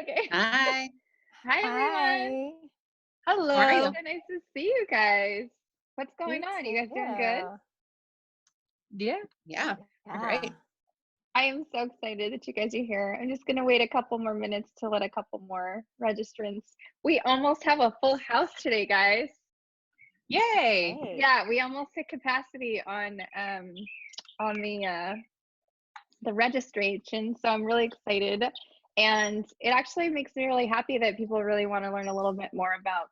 Okay. Hi. Hi, everyone. Hello. How are you? So nice to see you guys. What's going You on? You guys doing good? Yeah. Yeah. Great. I am so excited that you guys are here. I'm just going to wait a couple more minutes to let a couple more registrants. We almost have a full house today, guys. Yay. Hey. Yeah, we almost hit capacity on the registration, so I'm really excited. And it actually makes me really happy that people really want to learn a little bit more about,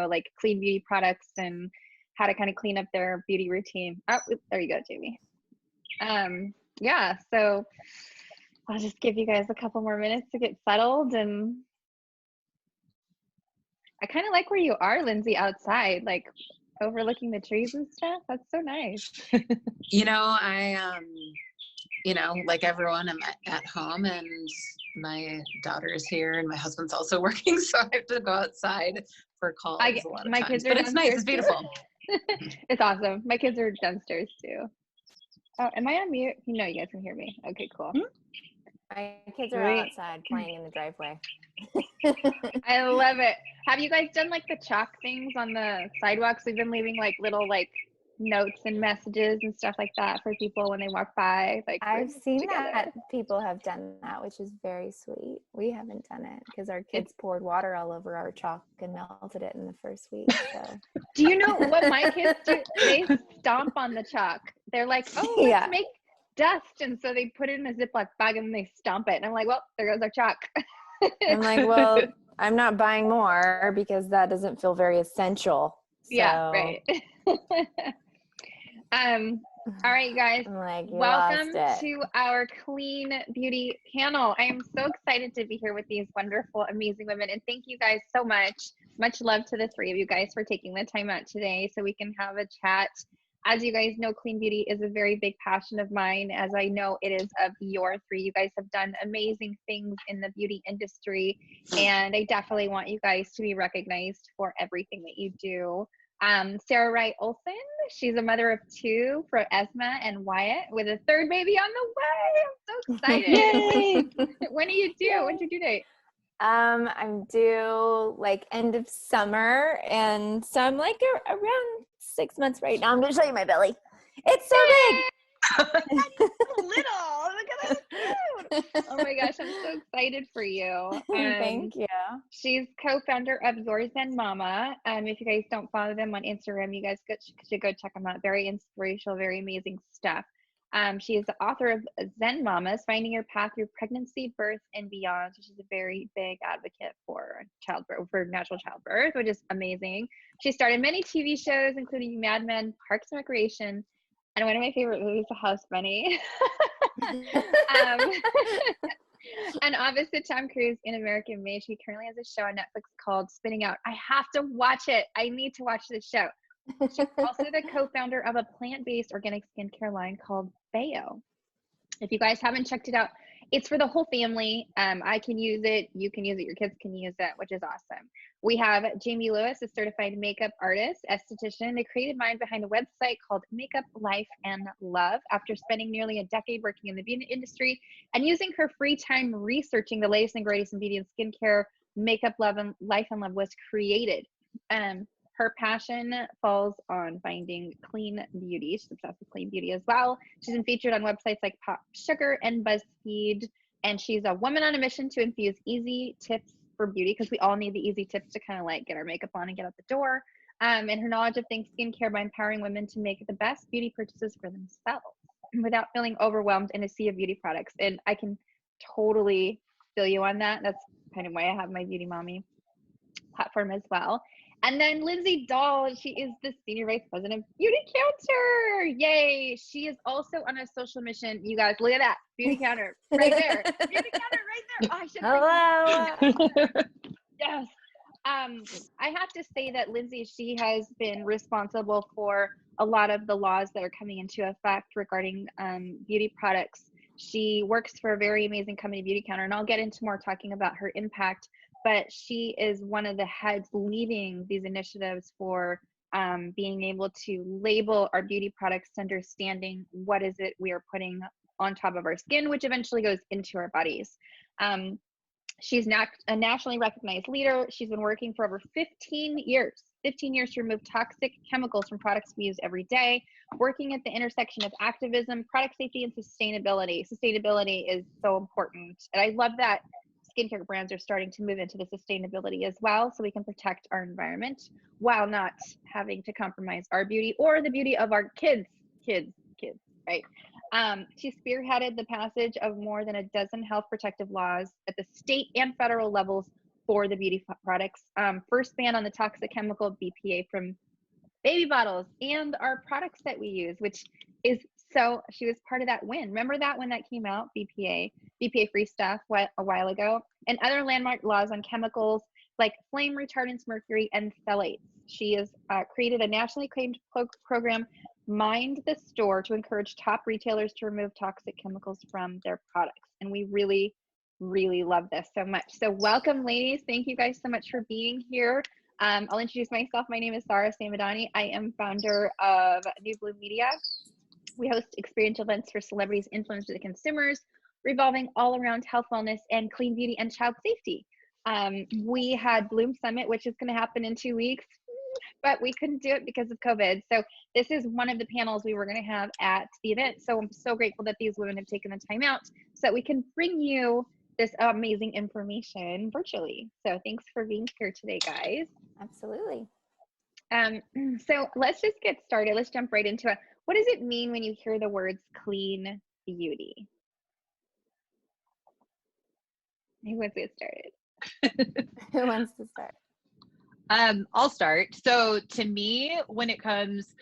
like clean beauty products and how to kind of clean up their beauty routine. Oh, there you go, Jamie. Yeah, so I'll just give you guys a couple more minutes to get settled. And I kind of like where you are, Lindsay, outside, like overlooking the trees and stuff. That's so nice. I like everyone, I'm at home and my daughter is here and my husband's also working, so I have to go outside for calls a lot of my times. kids are But it's nice, it's downstairs, beautiful. It's awesome. My kids are downstairs too. Oh, am I on mute? No, you guys can hear me. Okay, cool. My kids are Great. outside playing in the driveway. I love it. Have you guys done like the chalk things on the sidewalks? We've been leaving like little like notes and messages and stuff like that for people when they walk by. Like I've seen together. that people have done that, which is very sweet. We haven't done it because our kids poured water all over our chalk and melted it in the first week. So do you know what my kids do? They stomp on the chalk. They're like, oh, let's make dust. And so they put it in a Ziploc bag and they stomp it. And I'm like, well, there goes our chalk. I'm like, well, I'm not buying more because that doesn't feel very essential. So. Yeah, right. All right, you guys, welcome to our Clean Beauty panel. I am so excited to be here with these wonderful, amazing women. And thank you guys so much. Much love to the three of you guys for taking the time out today so we can have a chat. As you guys know, clean beauty is a very big passion of mine, as I know it is of your three. You guys have done amazing things in the beauty industry, and I definitely want you guys to be recognized for everything that you do. Sarah Wright Olsen, she's a mother of two for Esma and Wyatt with a third baby on the way. I'm so excited. When are you due? When's your due date? I'm due like end of summer, and so I'm like around 6 months right now. I'm gonna show you my belly. It's so big. Little. Look at that. Cute. Oh my gosh, I'm so excited for you. Thank you. She's co-founder of Your Zen Mama. If you guys don't follow them on Instagram, you guys should go check them out. Very inspirational, very amazing stuff. She is the author of Zen Mamas, Finding Your Path Through Pregnancy, Birth, and Beyond. So she's a very big advocate for childbirth, for natural childbirth, which is amazing. She started many TV shows, including Mad Men, Parks and Recreation, and one of my favorite movies, House Bunny. And opposite Tom Cruise in American Made, she currently has a show on Netflix called Spinning Out. I have to watch it. I need to watch this show. She's also the co-founder of a plant-based organic skincare line called Bayo. If you guys haven't checked it out, it's for the whole family. I can use it. You can use it. Your kids can use it, which is awesome. We have Jamie Lewis, a certified makeup artist, esthetician, the creative mind behind a website called Makeup Life and Love. After spending nearly a decade working in the beauty industry and using her free time researching the latest and greatest in beauty and skincare, Makeup Life and Love was created. Her passion falls on finding clean beauty. She's obsessed with clean beauty as well. She's been featured on websites like Pop Sugar and BuzzFeed, and she's a woman on a mission to infuse easy tips for beauty, because we all need the easy tips to kind of like get our makeup on and get out the door. And her knowledge of things skincare by empowering women to make the best beauty purchases for themselves without feeling overwhelmed in a sea of beauty products. And I can totally feel you on that. That's kind of why I have my Beauty Mommy platform as well. And then Lindsay Dahl, she is the Senior Vice President of Beauty Counter. Yay. She is also on a social mission. You guys, look at that. Beauty Counter right there. Beauty Counter right there. Oh, I should Hello. Yes. I have to say that Lindsay, she has been responsible for a lot of the laws that are coming into effect regarding beauty products. She works for a very amazing company, Beauty Counter, and I'll get into more talking about her impact. But she is one of the heads leading these initiatives for being able to label our beauty products, understanding what is it we are putting on top of our skin, which eventually goes into our bodies. She's not a nationally recognized leader. She's been working for over 15 years to remove toxic chemicals from products we use every day, working at the intersection of activism, product safety, and sustainability. Sustainability is so important. And I love that skincare brands are starting to move into the sustainability as well, so we can protect our environment while not having to compromise our beauty or the beauty of our kids, right? She spearheaded the passage of more than a dozen health protective laws at the state and federal levels for the beauty products. First ban on the toxic chemical BPA from baby bottles and our products that we use, which is so, she was part of that win. Remember that when that came out, BPA free stuff a while ago, and other landmark laws on chemicals like flame retardants, mercury, and phthalates. She has created a nationally acclaimed program, Mind the Store, to encourage top retailers to remove toxic chemicals from their products. And we really, really love this so much. So welcome, ladies. Thank you guys so much for being here. I'll introduce myself. My name is Saarah Samadani. I am founder of New Bloom Media. We host experiential events for celebrities, influencers, and consumers, revolving all around health, wellness, and clean beauty and child safety. We had Bloom Summit, which is going to happen in 2 weeks, but we couldn't do it because of COVID. So this is one of the panels we were going to have at the event. So I'm so grateful that these women have taken the time out so that we can bring you this amazing information virtually. So thanks for being here today, guys. Absolutely. So let's just get started. Let's jump right into it. What does it mean when you hear the words clean beauty? Who wants to get started? Who wants to start? I'll start. So to me, when it comes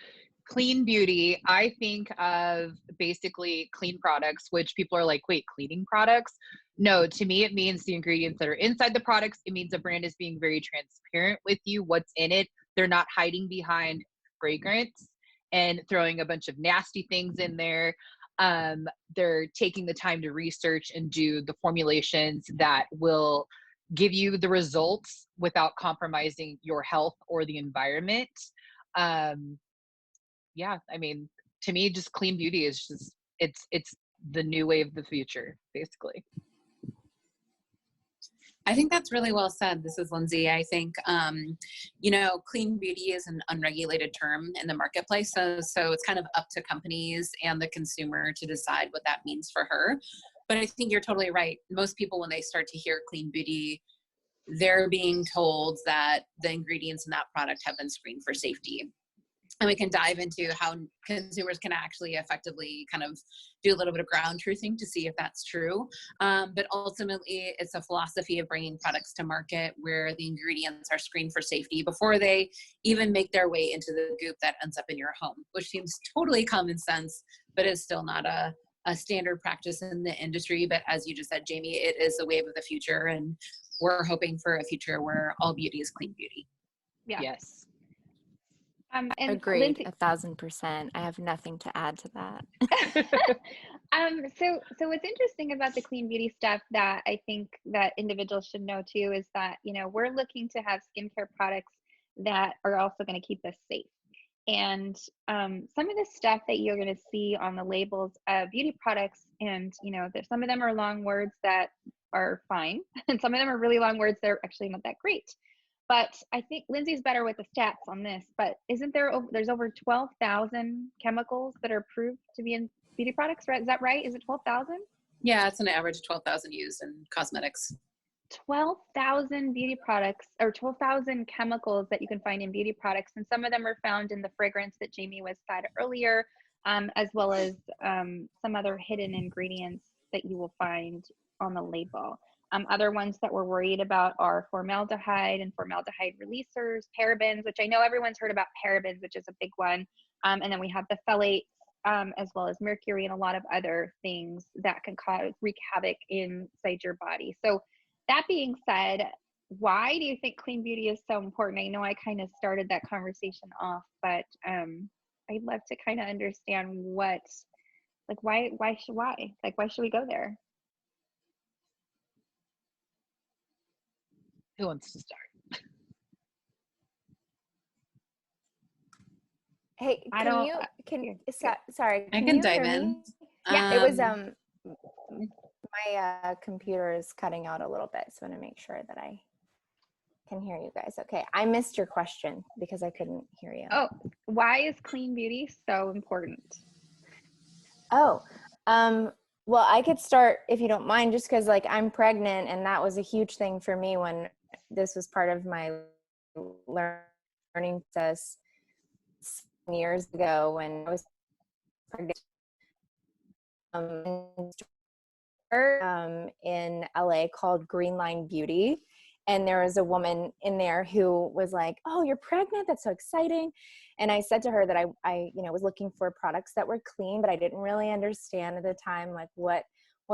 clean beauty, I think of basically clean products, which people are like, wait, cleaning products? No, to me, it means the ingredients that are inside the products. It means a brand is being very transparent with you, what's in it. They're not hiding behind fragrance and throwing a bunch of nasty things in there. They're taking the time to research and do the formulations that will give you the results without compromising your health or the environment. Yeah, I mean, to me, just clean beauty is just, it's the new way of the future, basically. I think that's really well said. This is Lindsay. I think, you know, clean beauty is an unregulated term in the marketplace. So it's kind of up to companies and the consumer to decide what that means for her. But I think you're totally right. Most people, when they start to hear clean beauty, they're being told that the ingredients in that product have been screened for safety. And we can dive into how consumers can actually effectively kind of do a little bit of ground truthing to see if that's true. But ultimately, it's a philosophy of bringing products to market where the ingredients are screened for safety before they even make their way into the goop that ends up in your home, which seems totally common sense, but is still not a standard practice in the industry. But as you just said, Jamie, it is the wave of the future. And we're hoping for a future where all beauty is clean beauty. Yeah. Yes. And Agreed, Lindsay, 1,000%. I have nothing to add to that. so what's interesting about the clean beauty stuff that I think that individuals should know too is that, you know, we're looking to have skincare products that are also going to keep us safe. And some of the stuff that you're going to see on the labels of beauty products, and, you know, there's some of them are long words that are fine, and some of them are really long words that are actually not that great. But I think Lindsay's better with the stats on this, but isn't there's over 12,000 chemicals that are approved to be in beauty products, right? Is that right? Is it 12,000? Yeah, it's an average of 12,000 used in cosmetics. 12,000 beauty products, or 12,000 chemicals that you can find in beauty products. And some of them are found in the fragrance that Jamie was said earlier, as well as some other hidden ingredients that you will find on the label. Other ones that we're worried about are formaldehyde and formaldehyde releasers, parabens, which I know everyone's heard about parabens, which is a big one. And then we have the phthalates, as well as mercury and a lot of other things that can wreak havoc inside your body. So that being said, why do you think clean beauty is so important? I know I kind of started that conversation off, but I'd love to kind of understand why should we go there? Who wants to start? Hey, sorry. I can dive in. Yeah, it was My computer is cutting out a little bit, so I want to make sure that I can hear you guys. Okay, I missed your question because I couldn't hear you. Oh, why is clean beauty so important? Oh, well, I could start if you don't mind, just because like I'm pregnant, and that was a huge thing for me when this was part of my learning process years ago when I was pregnant. In LA called Green Line Beauty. And there was a woman in there who was like, "Oh, you're pregnant? That's so exciting." And I said to her that I was looking for products that were clean, but I didn't really understand at the time, like what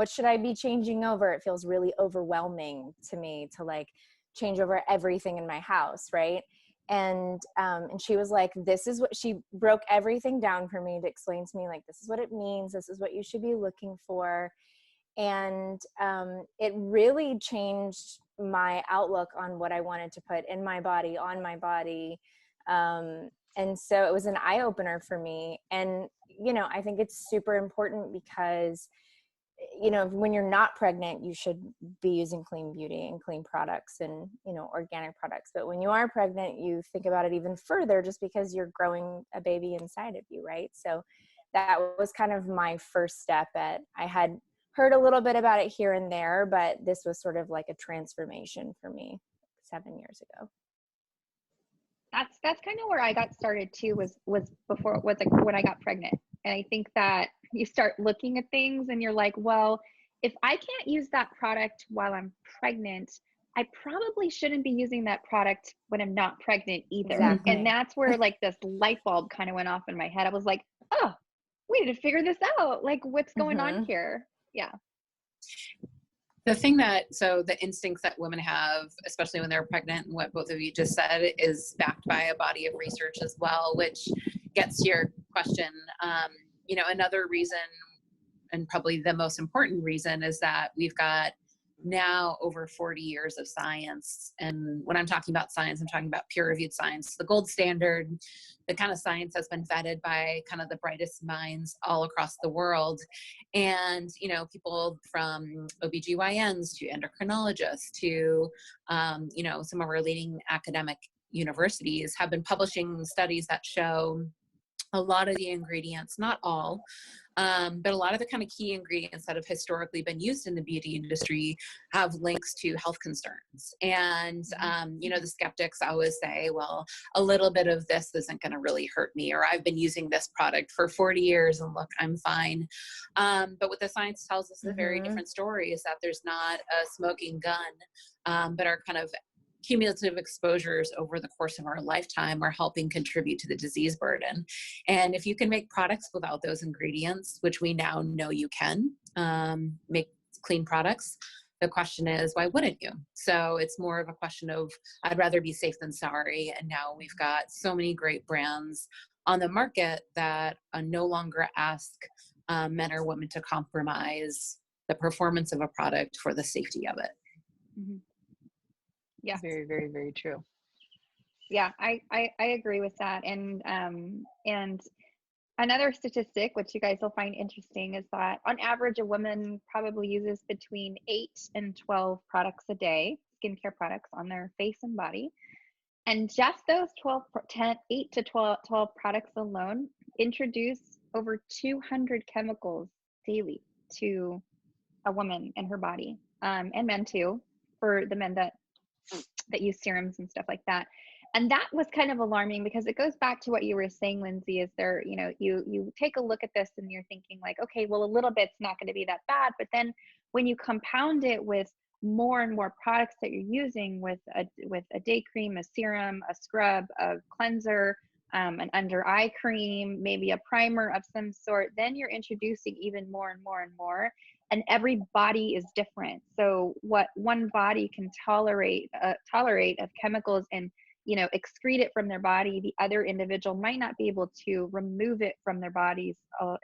should I be changing over? It feels really overwhelming to me to like change over everything in my house, right? And she was like, this is what, she broke everything down for me to explain to me, like, this is what it means. This is what you should be looking for. And it really changed my outlook on what I wanted to put in my body, on my body. And so it was an eye opener for me. And, I think it's super important because, when you're not pregnant, you should be using clean beauty and clean products and, organic products. But when you are pregnant, you think about it even further just because you're growing a baby inside of you, right? So that was kind of my first step I had heard a little bit about it here and there, but this was sort of like a transformation for me 7 years ago. That's kind of where I got started too, was before, was like when I got pregnant. And I think that you start looking at things and you're like, well, if I can't use that product while I'm pregnant, I probably shouldn't be using that product when I'm not pregnant either. Exactly. And that's where like this light bulb kind of went off in my head. I was like, oh, we need to figure this out. Like, what's going on here? Yeah. The thing so the instincts that women have, especially when they're pregnant, and what both of you just said, is backed by a body of research as well, which gets to your question. Another reason, and probably the most important reason, is that we've got now over 40 years of science. And when I'm talking about science, I'm talking about peer-reviewed science, the gold standard. The kind of science has been vetted by kind of the brightest minds all across the world. And, people from OBGYNs to endocrinologists to, some of our leading academic universities have been publishing studies that show a lot of the ingredients, not all, but a lot of the kind of key ingredients that have historically been used in the beauty industry have links to health concerns. And, the skeptics always say, well, a little bit of this isn't going to really hurt me, or I've been using this product for 40 years and look, I'm fine. But what the science tells us is a very different story, is that there's not a smoking gun, but our kind of cumulative exposures over the course of our lifetime are helping contribute to the disease burden. And if you can make products without those ingredients, which we now know you can, make clean products, the question is, why wouldn't you? So it's more of a question of, I'd rather be safe than sorry. And now we've got so many great brands on the market that no longer ask men or women to compromise the performance of a product for the safety of it. Mm-hmm. Yeah. Very, very, very true. Yeah, I agree with that. And another statistic, which you guys will find interesting, is that on average, a woman probably uses between 8 and 12 products a day, skincare products on their face and body. And just those 8 to 12 products alone introduce over 200 chemicals daily to a woman and her body, and men too, for the men that use serums and stuff like that. And that was kind of alarming, because it goes back to what you were saying, Lindsay, is there, you take a look at this and you're thinking like, okay, well, a little bit's not going to be that bad. But then when you compound it with more and more products that you're using, with a day cream, a serum, a scrub, a cleanser, an under eye cream, maybe a primer of some sort, then you're introducing even more and more and more. And every body is different. So what one body can tolerate of chemicals and, excrete it from their body, the other individual might not be able to remove it from their bodies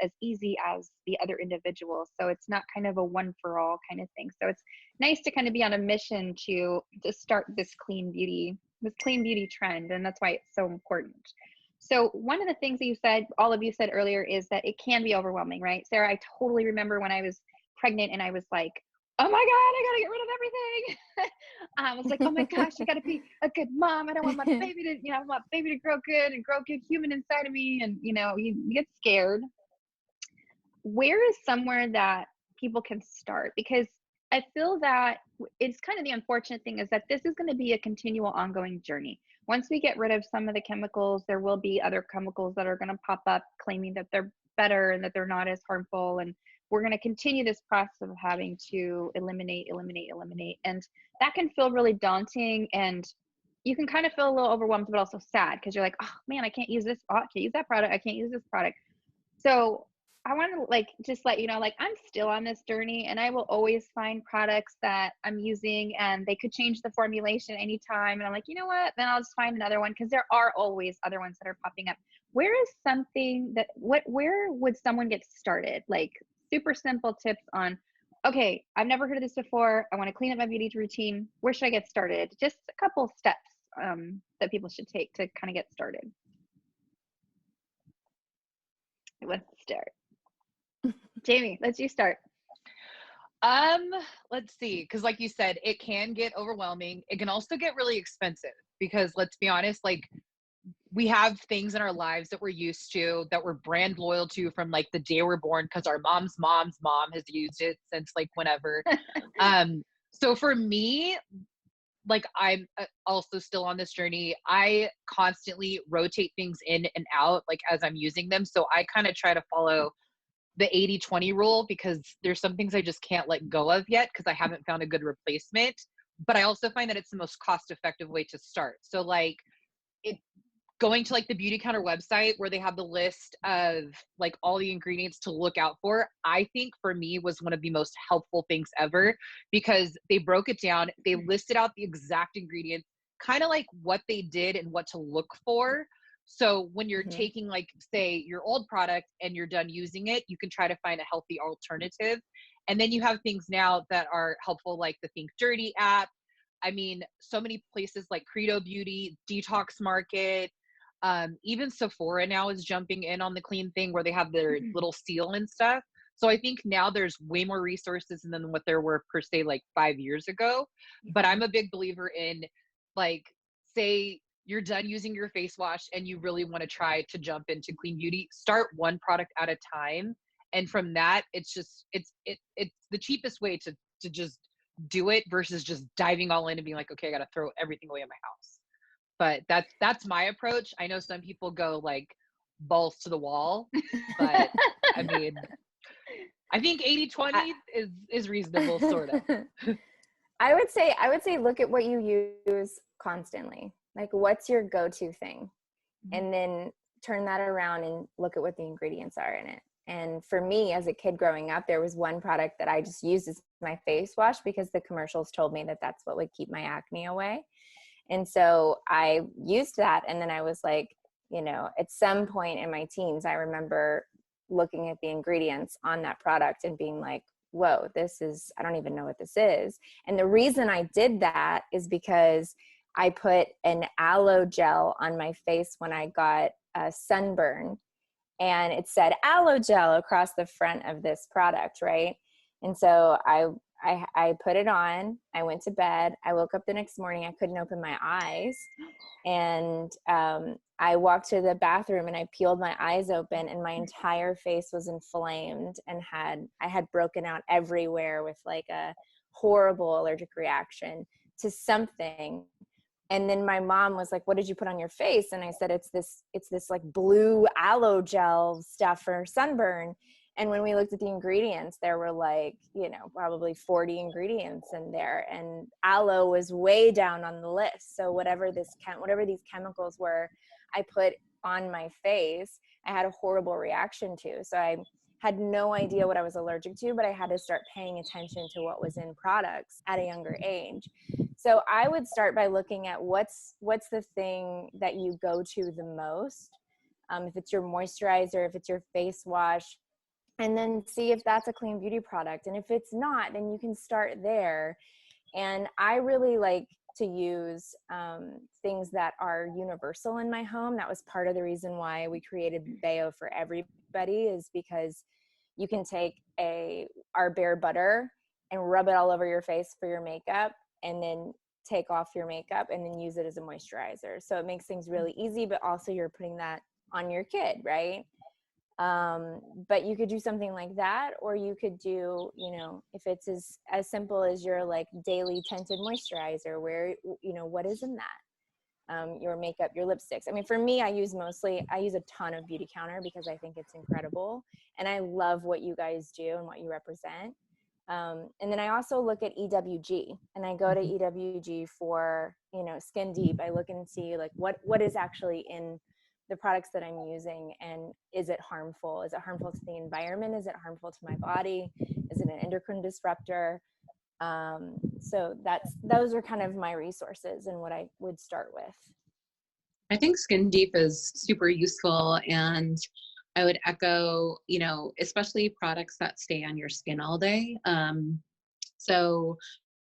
as easy as the other individual. So it's not kind of a one for all kind of thing. So it's nice to kind of be on a mission to start this clean beauty trend. And that's why it's so important. So one of the things that all of you said earlier, is that it can be overwhelming, right? Sarah, I totally remember when I was pregnant and I was like, oh my God, I gotta get rid of everything. I was like, oh my gosh, I gotta be a good mom. I don't want my baby to, I want my baby to grow good and grow good human inside of me. And, you get scared. Where is somewhere that people can start? Because I feel that it's kind of the unfortunate thing is that this is going to be a continual ongoing journey. Once we get rid of some of the chemicals, there will be other chemicals that are going to pop up claiming that they're better and that they're not as harmful. And we're going to continue this process of having to eliminate. And that can feel really daunting. And you can kind of feel a little overwhelmed, but also sad because you're like, oh man, I can't use this. Oh, I can't use that product. I can't use this product. So I want to just let you know, I'm still on this journey and I will always find products that I'm using and they could change the formulation anytime. And I'm like, you know what, then I'll just find another one because there are always other ones that are popping up. Where is something where would someone get started? Super simple tips on, okay, I've never heard of this before. I want to clean up my beauty routine. Where should I get started? Just a couple steps that people should take to kind of get started. Let's start. Jamie, let's you start. Let's see, because like you said, it can get overwhelming. It can also get really expensive because let's be honest, we have things in our lives that we're used to, that we're brand loyal to from the day we're born because our mom's mom has used it since whenever. So for me, I'm also still on this journey. I constantly rotate things in and out as I'm using them. So I kind of try to follow the 80-20 rule because there's some things I just can't let go of yet because I haven't found a good replacement. But I also find that it's the most cost-effective way to start. So going to the Beauty Counter website where they have the list of all the ingredients to look out for, I think for me was one of the most helpful things ever because they broke it down. They listed out the exact ingredients, kind of what they did and what to look for. So when you're taking say your old product and you're done using it, you can try to find a healthy alternative. And then you have things now that are helpful, like the Think Dirty app. I mean, so many places like Credo Beauty, Detox Market, even Sephora now is jumping in on the clean thing where they have their little seal and stuff. So I think now there's way more resources than what there were per se 5 years ago. But I'm a big believer in say you're done using your face wash and you really want to try to jump into clean beauty, start one product at a time. And from that, it's the cheapest way to just do it versus just diving all in and being okay, I got to throw everything away in my house. But that's my approach. I know some people go balls to the wall, but I mean, I think 80-20 is reasonable, sort of. I would say look at what you use constantly. What's your go-to thing? And then turn that around and look at what the ingredients are in it. And for me, as a kid growing up, there was one product that I just used as my face wash because the commercials told me that that's what would keep my acne away. And so I used that. And then I was at some point in my teens, I remember looking at the ingredients on that product and being whoa, I don't even know what this is. And the reason I did that is because I put an aloe gel on my face when I got a sunburn, and it said aloe gel across the front of this product, right? And so I put it on, I went to bed, I woke up the next morning, I couldn't open my eyes, and I walked to the bathroom and I peeled my eyes open and my entire face was inflamed and I had broken out everywhere with a horrible allergic reaction to something. And then my mom was like, what did you put on your face? And I said, it's this blue aloe gel stuff for sunburn. And when we looked at the ingredients, there were probably 40 ingredients in there, and aloe was way down on the list. So whatever these chemicals were, I put on my face, I had a horrible reaction to. So I had no idea what I was allergic to, but I had to start paying attention to what was in products at a younger age. So I would start by looking at what's the thing that you go to the most. If it's your moisturizer, if it's your face wash, and then see if that's a clean beauty product. And if it's not, then you can start there. And I really like to use things that are universal in my home. That was part of the reason why we created Bayo for Everybody, is because you can take our bare butter and rub it all over your face for your makeup, and then take off your makeup and then use it as a moisturizer. So it makes things really easy, but also you're putting that on your kid, right? But you could do something like that, or you could do, if it's as simple as your like daily tinted moisturizer, where, what is in that? Your makeup, your lipsticks. I mean, for me, I use a ton of Beauty Counter because I think it's incredible. And I love what you guys do and what you represent. And then I also look at EWG, and I go to EWG for, skin deep. I look and see like what is actually in the products that I'm using, and is it harmful? Is it harmful to the environment? Is it harmful to my body? Is it an endocrine disruptor? So those are kind of my resources and what I would start with. I think Skin Deep is super useful, and I would echo, especially products that stay on your skin all day. So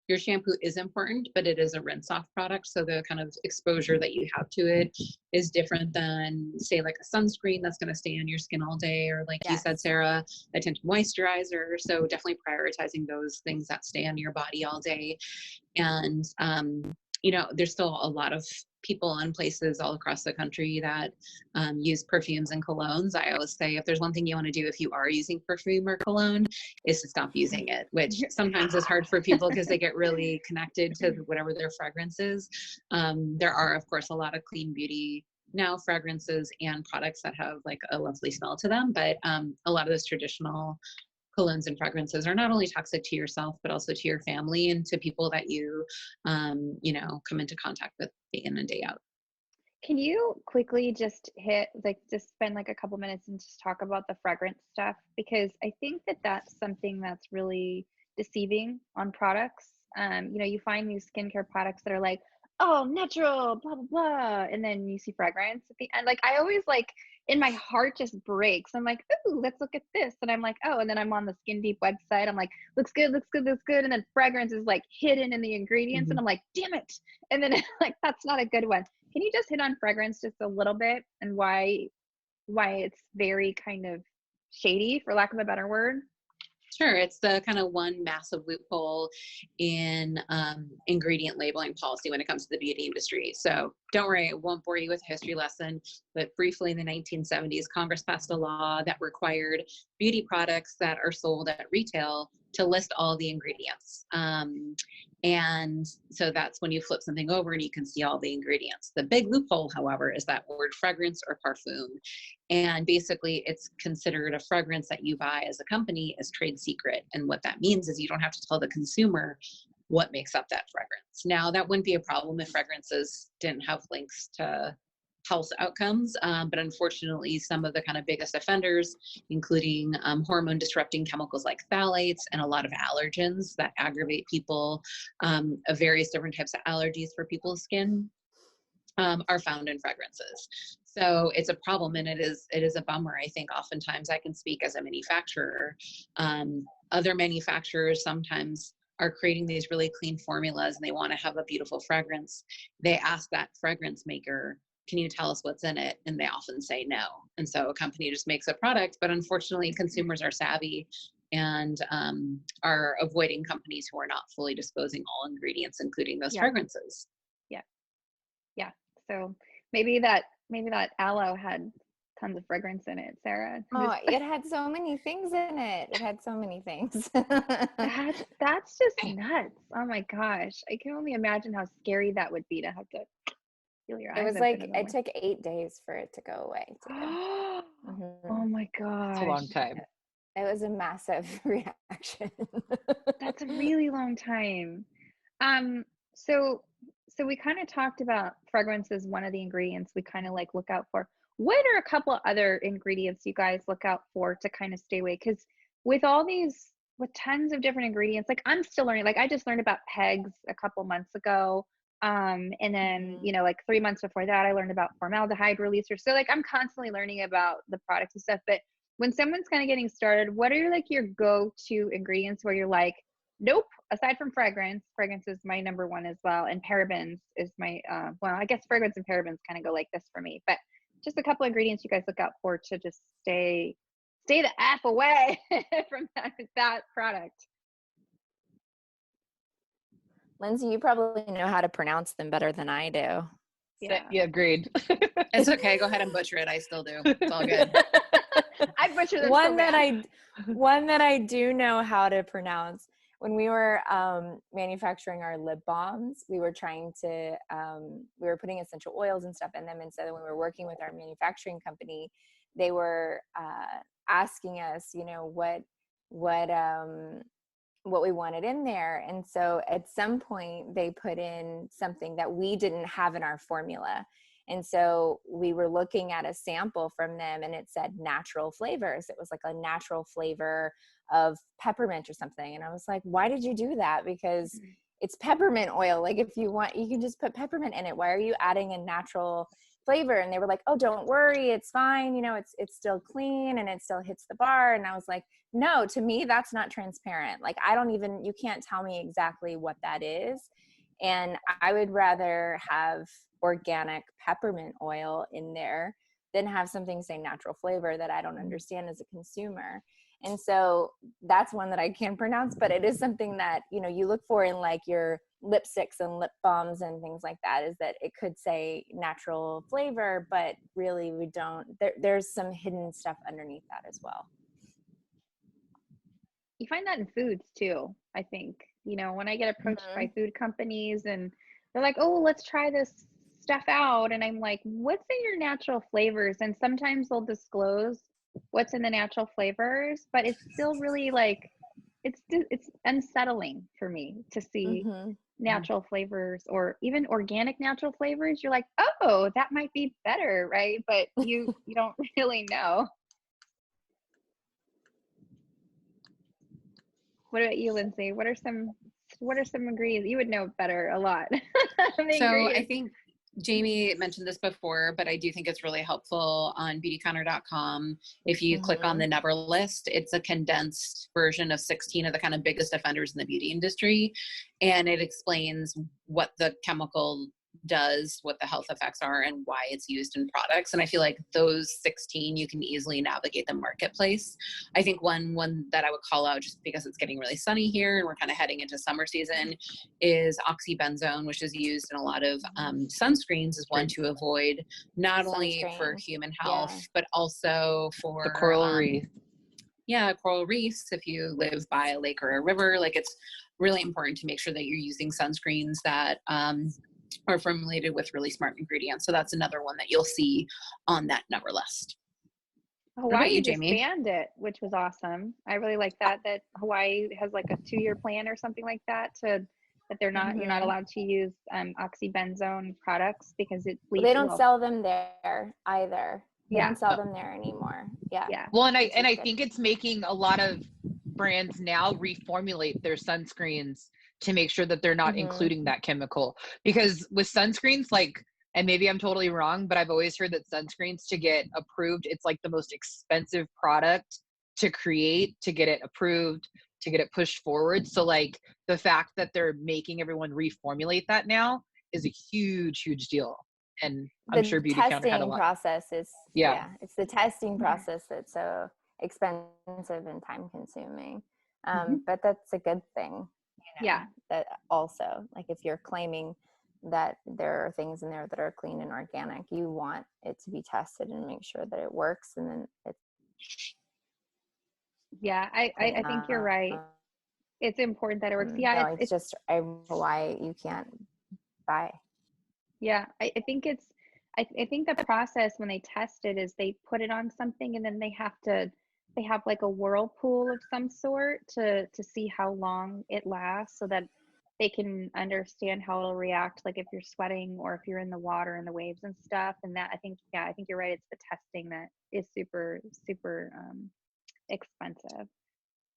your shampoo is important, but it is a rinse off product. So the kind of exposure that you have to it is different than, say, like a sunscreen that's going to stay on your skin all day, or like you said, Sarah, a tinted moisturizer. So definitely prioritizing those things that stay on your body all day. And, there's still a lot of people and places all across the country that use perfumes and colognes. I always say, if there's one thing you want to do if you are using perfume or cologne, is to stop using it, which sometimes is hard for people because they get really connected to whatever their fragrance is. There are, of course, a lot of clean beauty now fragrances and products that have like a lovely smell to them, but a lot of those traditional colognes and fragrances are not only toxic to yourself, but also to your family and to people that you, come into contact with day in and day out. Can you quickly just spend like a couple minutes and just talk about the fragrance stuff? Because I think that that's something that's really deceiving on products. You find these skincare products that are like, oh, natural, blah, blah, blah. And then you see fragrance at the end. Like, I always in my heart just breaks. I'm like, ooh, let's look at this. And I'm like, oh, and then I'm on the Skin Deep website. I'm like, looks good, looks good, looks good. And then fragrance is like hidden in the ingredients. And I'm like, damn it. And then that's not a good one. Can you just hit on fragrance just a little bit and why it's very kind of shady, for lack of a better word? Sure. It's the kind of one massive loophole in ingredient labeling policy when it comes to the beauty industry. So don't worry, it won't bore you with a history lesson, but briefly in the 1970s, Congress passed a law that required beauty products that are sold at retail to list all the ingredients. And so that's when you flip something over and you can see all the ingredients. The big loophole, however, is that word fragrance or parfum. And basically it's considered a fragrance that you buy as a company as trade secret. And what that means is you don't have to tell the consumer what makes up that fragrance. Now, that wouldn't be a problem if fragrances didn't have links to health outcomes, but unfortunately some of the kind of biggest offenders, including hormone disrupting chemicals like phthalates and a lot of allergens that aggravate people of various different types of allergies for people's skin, are found in fragrances. So it's a problem, and it is a bummer. I think oftentimes, I can speak as a manufacturer, other manufacturers sometimes are creating these really clean formulas and they want to have a beautiful fragrance. They ask that fragrance maker, can you tell us what's in it? And they often say no. And so a company just makes a product, but unfortunately consumers are savvy and are avoiding companies who are not fully disclosing all ingredients, including those fragrances. Yeah. So maybe that aloe had tons of fragrance in it, Sarah. Oh, it had so many things in it. It had so many things. That's just nuts. Oh my gosh. I can only imagine how scary that would be to have to feel your eyes. It was like, it took 8 days for it to go away too. Oh my gosh. That's a long time. It was a massive reaction. That's a really long time. So we kind of talked about fragrance as one of the ingredients we kind of look out for. What are a couple of other ingredients you guys look out for to kind of stay away? Because with tons of different ingredients, I'm still learning. I just learned about PEGs a couple months ago. And then, 3 months before that, I learned about formaldehyde releasers. So I'm constantly learning about the products and stuff. But when someone's kind of getting started, what are your go-to ingredients where you're like, nope, aside from fragrance is my number one as well. And parabens is my, I guess fragrance and parabens kind of go like this for me, but just a couple ingredients you guys look out for to just stay stay the F away from that product. Lindsay, you probably know how to pronounce them better than I do. Yeah, agreed. It's okay. Go ahead and butcher it. I still do. It's all good. I butcher them One so that I do know how to pronounce. When we were manufacturing our lip balms, we were trying to we were putting essential oils and stuff in them, and so when we were working with our manufacturing company, they were asking us, you know, what we wanted in there. And so at some point they put in something that we didn't have in our formula. And so we were looking at a sample from them and it said natural flavors. It was like a natural flavor of peppermint or something. And I was like, why did you do that? Because it's peppermint oil. Like if you want, you can just put peppermint in it. Why are you adding a natural flavor? And they were like, oh, don't worry, it's fine. You know, it's still clean and it still hits the bar. And I was like, no, to me, that's not transparent. Like you can't tell me exactly what that is. And I would rather have organic peppermint oil in there than have something say natural flavor that I don't understand as a consumer. And so that's one that I can't pronounce, but it is something that, you know, you look for in like your lipsticks and lip balms and things like that, is that it could say natural flavor, but really we don't, there's some hidden stuff underneath that as well. You find that in foods too, I think. You know, when I get approached by food companies and they're like, oh, let's try this stuff out. And I'm like, what's in your natural flavors? And sometimes they'll disclose what's in the natural flavors, but it's still really like, it's unsettling for me to see natural flavors or even organic natural flavors. You're like, oh, that might be better, right? But you don't really know. What about you, Lindsay? What are some ingredients? You would know better a lot. So I think Jamie mentioned this before, but I do think it's really helpful on beautycounter.com. If you click on the Never list, it's a condensed version of 16 of the kind of biggest offenders in the beauty industry. And it explains what the chemical does, what the health effects are, and why it's used in products. And I feel like those 16, you can easily navigate the marketplace. I think one that I would call out, just because it's getting really sunny here and we're kind of heading into summer season, is oxybenzone, which is used in a lot of sunscreens, is one to avoid, not only for human health, but also for the coral reef. Yeah, coral reefs. If you live by a lake or a river, like it's really important to make sure that you're using sunscreens that are formulated with really smart ingredients. So that's another one that you'll see on that Never list. Hawaii just banned it, which was awesome. I really like that Hawaii has like a 2-year plan or something like that that they're not you're not allowed to use oxybenzone products because it leads. They don't sell them there either. They don't sell them there anymore. Yeah. Well, and I think it's making a lot of brands now reformulate their sunscreens to make sure that they're not including that chemical. Because with sunscreens, like, and maybe I'm totally wrong, but I've always heard that sunscreens, to get approved, it's like the most expensive product to create, to get it approved, to get it pushed forward. So like the fact that they're making everyone reformulate that now is a huge, huge deal. And I'm sure Beauty Counter had a lot. Process is, it's the testing process that's so expensive and time consuming. But that's a good thing. You know, that also, like if you're claiming that there are things in there that are clean and organic, you want it to be tested and make sure that it works. And then it's I think you're right. It's important that it works. It's just why you can't buy. I think the process when they test it is they put it on something and then they have like a whirlpool of some sort to see how long it lasts, so that they can understand how it'll react, like if you're sweating or if you're in the water and the waves and stuff. And that I think you're right. It's the testing that is super, super expensive.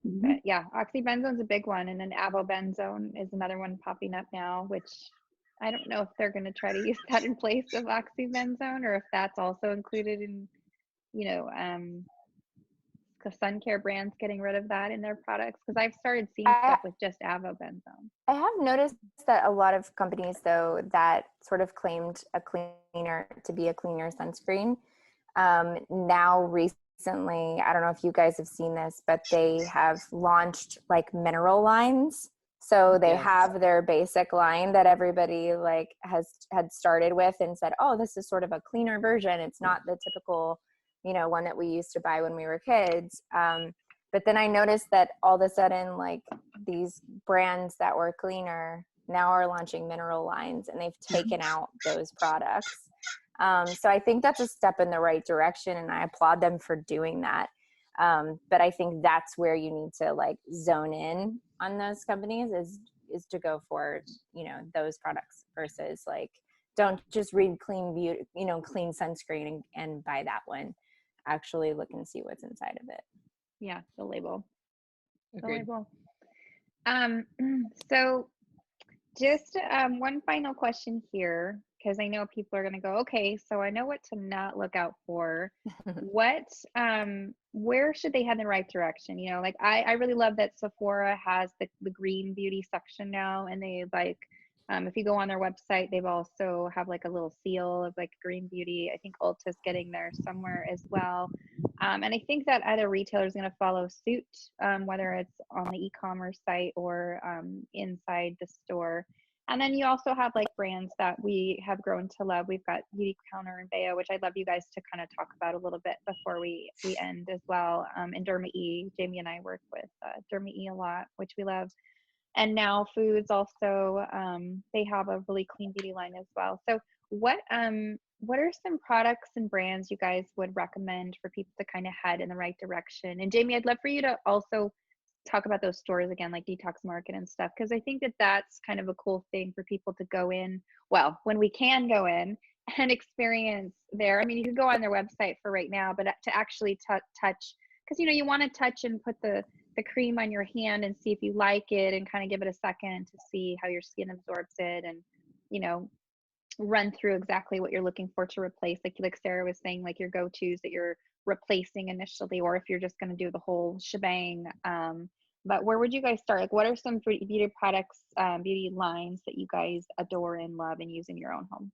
But oxybenzone's a big one, and then avobenzone is another one popping up now, which I don't know if they're going to try to use that in place of oxybenzone, or if that's also included in, the sun care brands getting rid of that in their products, because I've started seeing stuff with just avobenzone. I have noticed that a lot of companies, though, that sort of claimed to be a cleaner sunscreen, now recently, I don't know if you guys have seen this, but they have launched like mineral lines. So they have their basic line that everybody like had started with and said, oh, this is sort of a cleaner version. It's not the typical, one that we used to buy when we were kids. But then I noticed that all of a sudden, like these brands that were cleaner now are launching mineral lines, and they've taken out those products. So I think that's a step in the right direction, and I applaud them for doing that. But I think that's where you need to like zone in on those companies is to go for, those products versus like, don't just read clean beauty, clean sunscreen and buy that one. Actually look and see what's inside of it. Yeah. The label. Agreed. The label. So just one final question here, because I know people are going to go, okay, so I know what to not look out for. Where should they head in the right direction? Like I really love that Sephora has the green beauty section now, and they like, if you go on their website, they've also have like a little seal of like green beauty. I think Ulta's getting there somewhere as well. And I think that other retailers are going to follow suit, whether it's on the e-commerce site or inside the store. And then you also have like brands that we have grown to love. We've got Beauty Counter and Bayo, which I'd love you guys to kind of talk about a little bit before we end as well. And Derma E. Jamie and I work with Derma E a lot, which we love. And Now Foods also, they have a really clean beauty line as well. So what are some products and brands you guys would recommend for people to kind of head in the right direction? And Jamie, I'd love for you to also talk about those stores again, like Detox Market and stuff, because I think that that's kind of a cool thing for people to go in. Well, when we can go in and experience there. I mean, you can go on their website for right now, but to actually touch, because you want to touch and put the cream on your hand and see if you like it, and kind of give it a second to see how your skin absorbs it, and run through exactly what you're looking for to replace, like Sarah was saying, like your go-tos that you're replacing initially, or if you're just going to do the whole shebang. But where would you guys start? Like, what are some beauty products, beauty lines that you guys adore and love and use in your own home?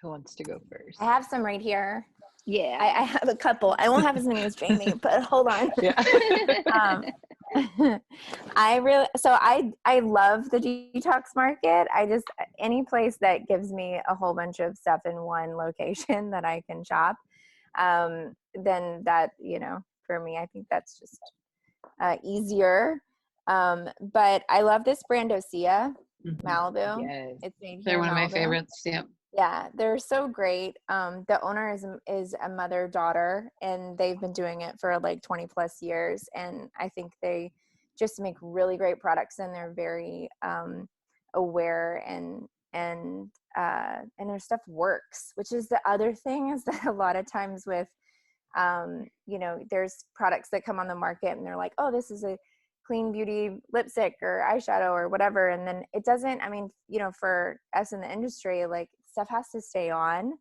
Who wants to go first? I have some right here. Yeah, I have a couple. I won't have as many as Jamie, but hold on. Yeah. I love the Detox Market. Any place that gives me a whole bunch of stuff in one location that I can shop, then that, for me, I think that's just easier. But I love this brand Osea, Malibu. Yes. It's made here. They're one of my Malibu. favorites. Yeah. Yeah, they're so great. The owner is a mother-daughter, and they've been doing it for like 20 plus years. And I think they just make really great products, and they're very aware, and their stuff works, which is the other thing, is that a lot of times with, there's products that come on the market and they're like, oh, this is a clean beauty lipstick or eyeshadow or whatever. And then it doesn't, for us in the industry, like, stuff has to stay on,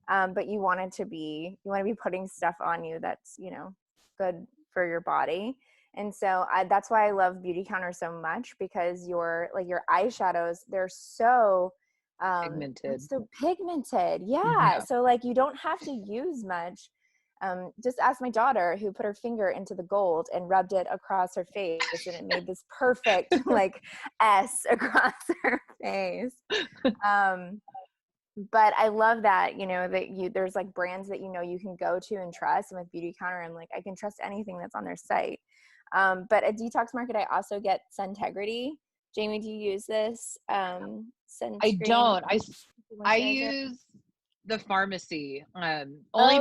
but you want to be putting stuff on you that's, good for your body. And so that's why I love Beauty Counter so much, because your eyeshadows, they're so Pigmented. So pigmented. Yeah. So like, you don't have to use much. Just ask my daughter, who put her finger into the gold and rubbed it across her face, and it made this perfect like S across her face. But I love that, there's like brands that, you can go to and trust. And with Beauty Counter, I'm like, I can trust anything that's on their site. But at Detox Market, I also get Suntegrity. Jamie, do you use this? Sunscreen? I don't. I use the pharmacy, only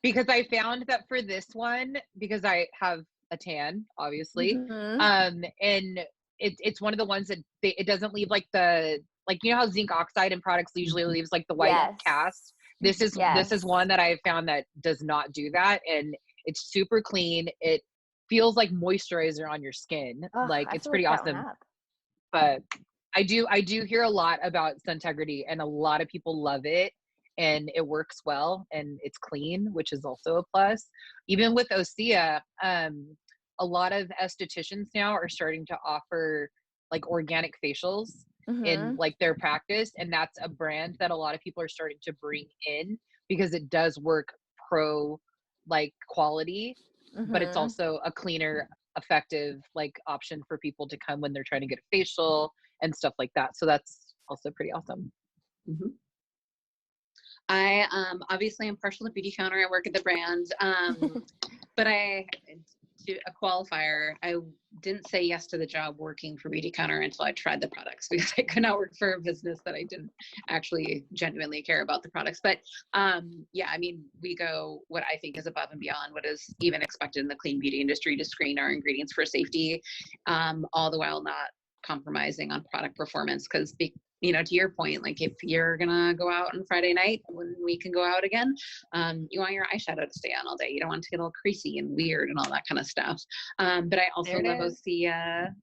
because I found that for this one, because I have a tan, obviously, and it's one of the ones that it doesn't leave like how zinc oxide in products usually leaves like the white cast. This is one that I found that does not do that, and it's super clean. It feels like moisturizer on your skin. It's pretty awesome. But I do hear a lot about Suntegrity, and a lot of people love it, and it works well, and it's clean, which is also a plus. Even with Osea, a lot of estheticians now are starting to offer like organic facials in like their practice, and that's a brand that a lot of people are starting to bring in, because it does work pro like quality, but it's Mhm. also a cleaner, effective like option for people to come when they're trying to get a facial and stuff like that. So that's also pretty awesome. Mhm. I obviously am partial to Beauty Counter. I work at the brand, but to a qualifier, I didn't say yes to the job working for Beauty Counter until I tried the products, because I could not work for a business that I didn't actually genuinely care about the products. But yeah, I mean, we go what I think is above and beyond what is even expected in the clean beauty industry to screen our ingredients for safety, all the while not compromising on product performance. Because you know, to your point, like if you're gonna go out on Friday night when we can go out again, you want your eyeshadow to stay on all day. You don't want it to get all creasy and weird and all that kind of stuff. But I also love Osea.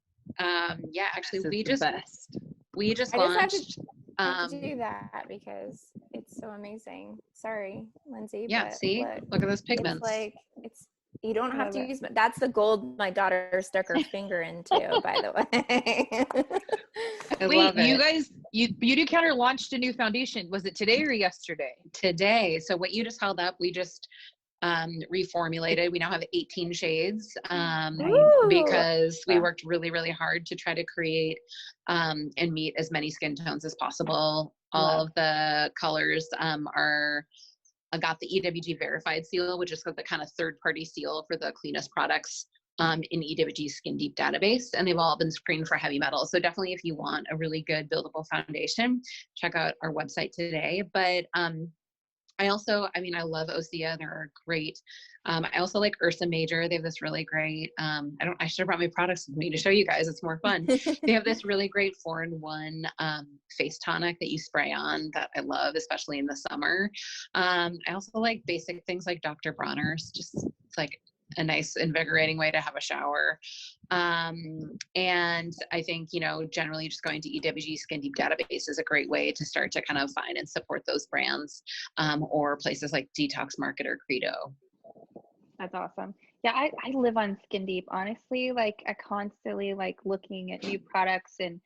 Yeah, actually, we just launched. I have to do that because it's so amazing. Sorry, Lindsay. Yeah, but see, look at those pigments. It's like you don't have to use, but that's the gold my daughter stuck her finger into, by the way. Wait, you guys, Beauty Counter launched a new foundation. Was it today or yesterday? Today. So what you just held up, we just reformulated. We now have 18 shades because we worked really, really hard to try to create and meet as many skin tones as possible. All of the colors got the EWG verified seal, which is the kind of third-party seal for the cleanest products in EWG's Skin Deep database, and they've all been screened for heavy metals. So definitely, if you want a really good buildable foundation, check out our website today. But I love Osea. They're great. I also like Ursa Major. They have this really great, I should have brought my products with me to show you guys. It's more fun. They have this really great 4-in-1 face tonic that you spray on that I love, especially in the summer. I also like basic things like Dr. Bronner's. It's like a nice invigorating way to have a shower. And I think, generally just going to EWG Skin Deep database is a great way to start to kind of find and support those brands, or places like Detox Market or Credo. That's awesome. Yeah, I live on Skin Deep, honestly. Like I constantly like looking at new products and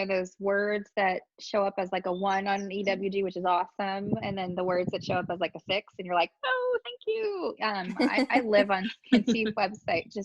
those words that show up as like a 1 on EWG, which is awesome, and then the words that show up as like a 6, and you're like, oh, thank you. I live on Skin Deep website,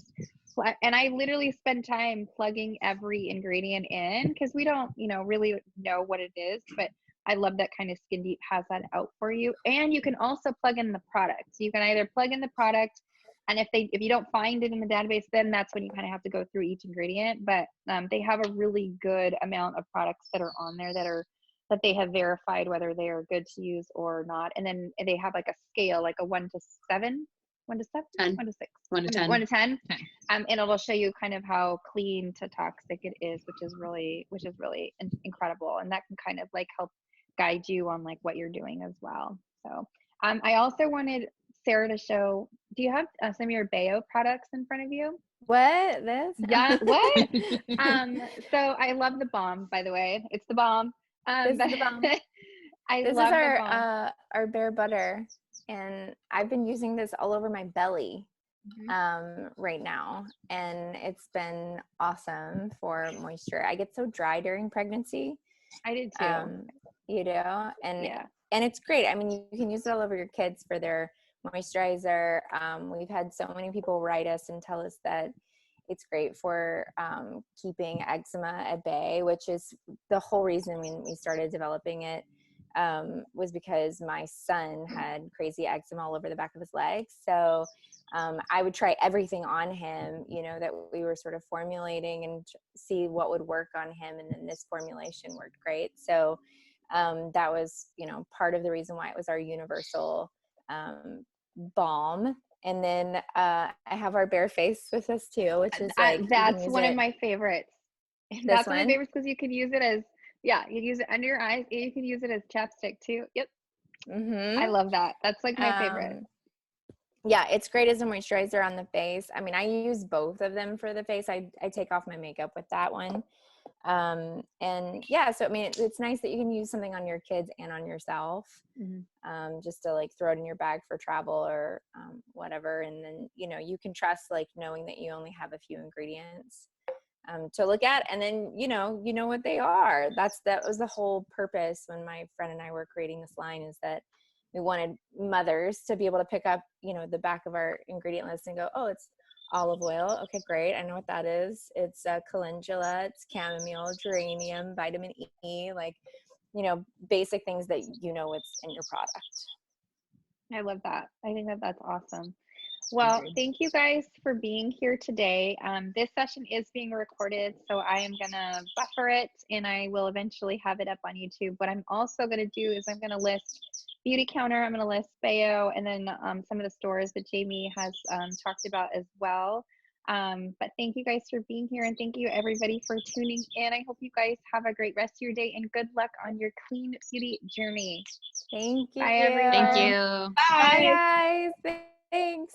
and I literally spend time plugging every ingredient in because we don't, really know what it is, but I love that kind of Skin Deep has that out for you. And you can also plug in the product. So you can either plug in the product, and if you don't find it in the database, then that's when you kind of have to go through each ingredient. But they have a really good amount of products that are on there that they have verified whether they are good to use or not. And then they have like a scale, like a 1 to 7, 1 to 7, 10. 1 to 6, 1 to 10, 1 to 10. And it'll show you kind of how clean to toxic it is, which is really incredible. And that can kind of like help guide you on like what you're doing as well. So I also wanted Sarah to show, do you have some of your Bayo products in front of you? What? This? Yeah, what? So I love the balm, by the way. It's the balm. This is the balm. This is our Bare Butter, and I've been using this all over my belly right now, and it's been awesome for moisture. I get so dry during pregnancy. I did too. And it's great. I mean, you can use it all over your kids for their moisturizer. We've had so many people write us and tell us that it's great for keeping eczema at bay, which is the whole reason we started developing it, was because my son had crazy eczema all over the back of his legs. So I would try everything on him, that we were sort of formulating and see what would work on him. And then this formulation worked great. So that was, part of the reason why it was our universal balm. And then I have our Bare Face with us too, which is like that's one of my favorites. That's one of my favorites because you could use it as you can use it under your eyes. You can use it as chapstick too. Yep. I love that. That's like my favorite. Yeah, it's great as a moisturizer on the face. I mean, I use both of them for the face. I take off my makeup with that one. And yeah, so I mean, it's nice that you can use something on your kids and on yourself, just to like throw it in your bag for travel or whatever. And then, you can trust like knowing that you only have a few ingredients to look at, and then, you know what they are. That was the whole purpose when my friend and I were creating this line, is that we wanted mothers to be able to pick up, you know, the back of our ingredient list and go, oh, it's olive oil. Okay, great. I know what that is. It's calendula, it's chamomile, geranium, vitamin E, like, you know, basic things that you know it's in your product. I love that. I think that that's awesome. Well, thank you guys for being here today. This session is being recorded, so I am going to buffer it and I will eventually have it up on YouTube. What I'm also going to do is I'm going to list Beauty Counter, I'm going to list Bayo, and then some of the stores that Jamie has talked about as well. But thank you guys for being here, and thank you everybody for tuning in. I hope you guys have a great rest of your day and good luck on your clean beauty journey. Thank you. Bye, everyone. Thank you. Bye, guys. Thanks.